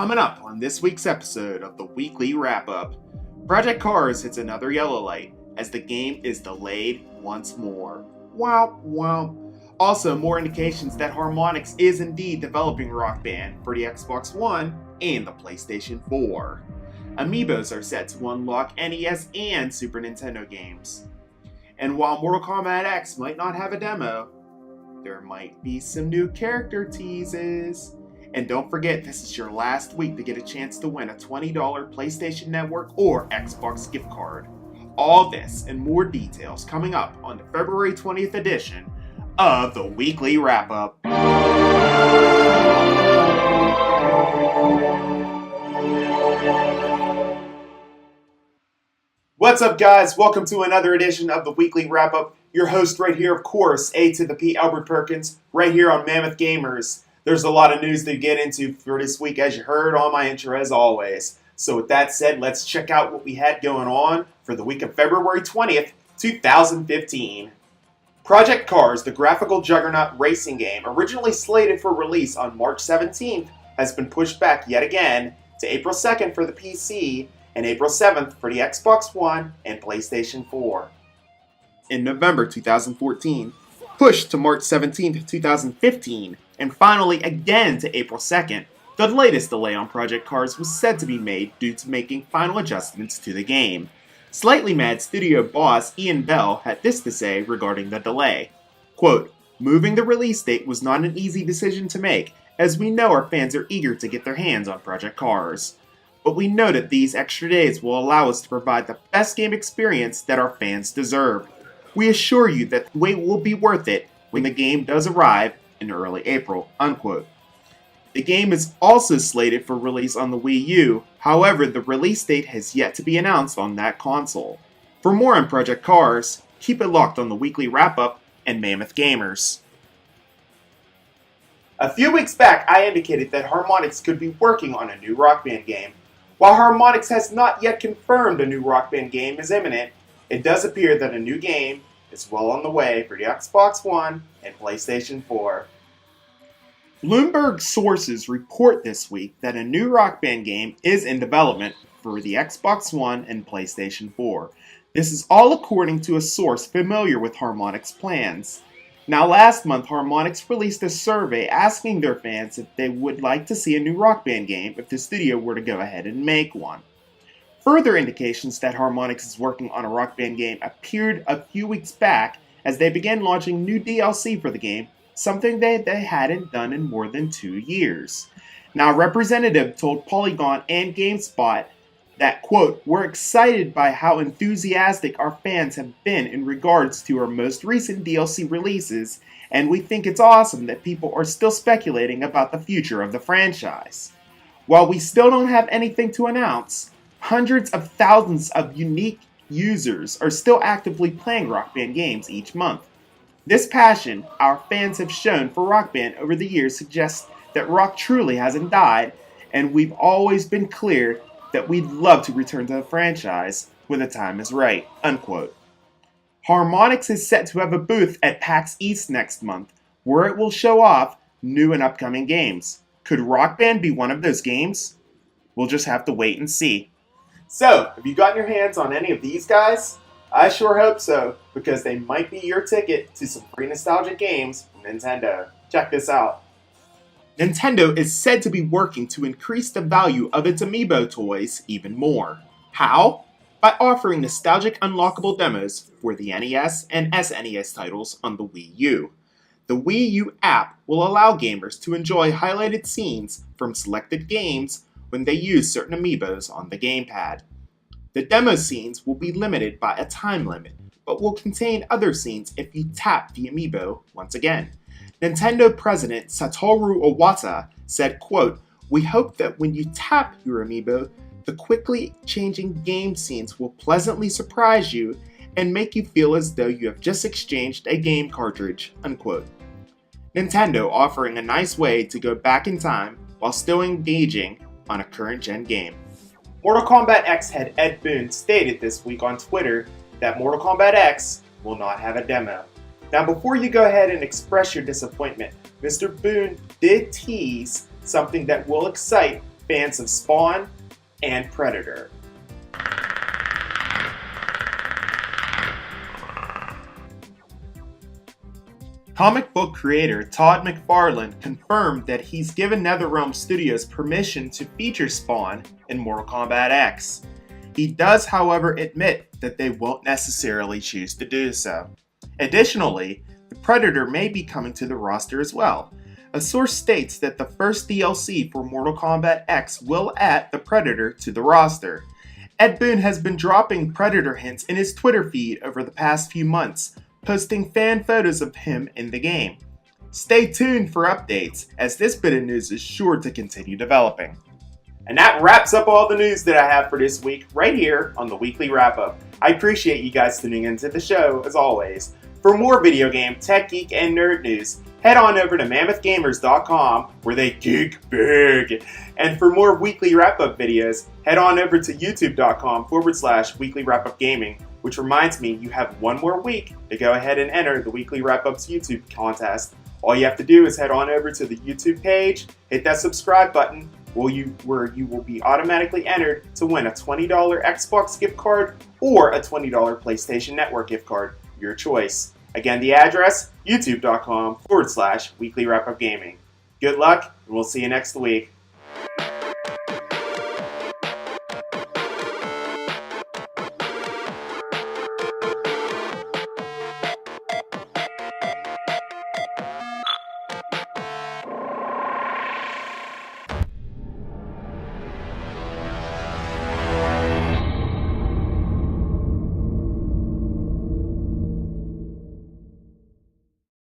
Coming up on this week's episode of the Weekly Wrap-Up, Project Cars hits another yellow light as the game is delayed once more. Wow. Also, more indications that Harmonix is indeed developing Rock Band for the Xbox One and the PlayStation 4. Amiibos are set to unlock NES and Super Nintendo games. And while Mortal Kombat X might not have a demo, there might be some new character teases. And don't forget, this is your last week to get a chance to win a $20 PlayStation Network or Xbox gift card. All this and more details coming up on the February 20th edition of the Weekly Wrap-Up. What's up, guys? Welcome to another edition of the Weekly Wrap-Up. Your host right here, of course, A to the P, Albert Perkins, right here on Mammoth Gamers. There's a lot of news to get into for this week, as you heard on my intro, as always. So with that said, let's check out what we had going on for the week of February 20th, 2015. Project Cars, the graphical juggernaut racing game, originally slated for release on March 17th, has been pushed back yet again to April 2nd for the PC and April 7th for the Xbox One and PlayStation 4. In November 2014, pushed to March 17th, 2015, and finally again to April 2nd, the latest delay on Project Cars was said to be made due to making final adjustments to the game. Slightly Mad studio boss Ian Bell had this to say regarding the delay. Quote, "Moving the release date was not an easy decision to make, as we know our fans are eager to get their hands on Project Cars. But we know that these extra days will allow us to provide the best game experience that our fans deserve. We assure you that the wait will be worth it when the game does arrive in early April." Unquote. The game is also slated for release on the Wii U, however the release date has yet to be announced on that console. For more on Project Cars, keep it locked on the Weekly Wrap-Up and Mammoth Gamers. A few weeks back, I indicated that Harmonix could be working on a new Rock Band game. While Harmonix has not yet confirmed a new Rock Band game is imminent, it does appear that a new game is well on the way for the Xbox One and PlayStation 4. Bloomberg sources report this week that a new Rock Band game is in development for the Xbox One and PlayStation 4. This is all according to a source familiar with Harmonix plans. Now, last month, Harmonix released a survey asking their fans if they would like to see a new Rock Band game if the studio were to go ahead and make one. Further indications that Harmonix is working on a Rock Band game appeared a few weeks back as they began launching new DLC for the game, something they hadn't done in more than 2 years. Now, a representative told Polygon and GameSpot that, quote, "We're excited by how enthusiastic our fans have been in regards to our most recent DLC releases, and we think it's awesome that people are still speculating about the future of the franchise. While we still don't have anything to announce, hundreds of thousands of unique users are still actively playing Rock Band games each month. This passion our fans have shown for Rock Band over the years suggests that rock truly hasn't died, and we've always been clear that we'd love to return to the franchise when the time is right." Unquote. Harmonix is set to have a booth at PAX East next month, where it will show off new and upcoming games. Could Rock Band be one of those games? We'll just have to wait and see. So, have you gotten your hands on any of these guys? I sure hope so, because they might be your ticket to some free nostalgic games from Nintendo. Check this out. Nintendo is said to be working to increase the value of its Amiibo toys even more. How? By offering nostalgic unlockable demos for the NES and SNES titles on the Wii U. The Wii U app will allow gamers to enjoy highlighted scenes from selected games when they use certain Amiibos on the gamepad. The demo scenes will be limited by a time limit, but will contain other scenes if you tap the Amiibo once again. Nintendo President Satoru Iwata said, quote, "We hope that when you tap your Amiibo, the quickly changing game scenes will pleasantly surprise you and make you feel as though you have just exchanged a game cartridge." Unquote. Nintendo offering a nice way to go back in time while still engaging on a current-gen game. Mortal Kombat X head Ed Boon stated this week on Twitter that Mortal Kombat X will not have a demo. Now, before you go ahead and express your disappointment, Mr. Boon did tease something that will excite fans of Spawn and Predator. Comic book creator Todd McFarlane confirmed that he's given NetherRealm Studios permission to feature Spawn in Mortal Kombat X. He does, however, admit that they won't necessarily choose to do so. Additionally, the Predator may be coming to the roster as well. A source states that the first DLC for Mortal Kombat X will add the Predator to the roster. Ed Boon has been dropping Predator hints in his Twitter feed over the past few months, posting fan photos of him in the game. Stay tuned for updates, as this bit of news is sure to continue developing. And that wraps up all the news that I have for this week right here on the Weekly Wrap-Up. I appreciate you guys tuning into the show as always. For more video game, tech, geek, and nerd news, head on over to mammothgamers.com where they geek big. And for more Weekly Wrap-Up videos, head on over to youtube.com/Weekly Wrap-Up Gaming, which reminds me you have one more week to go ahead and enter the Weekly Wrap-Up's YouTube contest. All you have to do is head on over to the YouTube page, hit that subscribe button, where you will be automatically entered to win a $20 Xbox gift card or a $20 PlayStation Network gift card, your choice. Again, the address, youtube.com/Weekly Wrap-Up Gaming. Good luck, and we'll see you next week.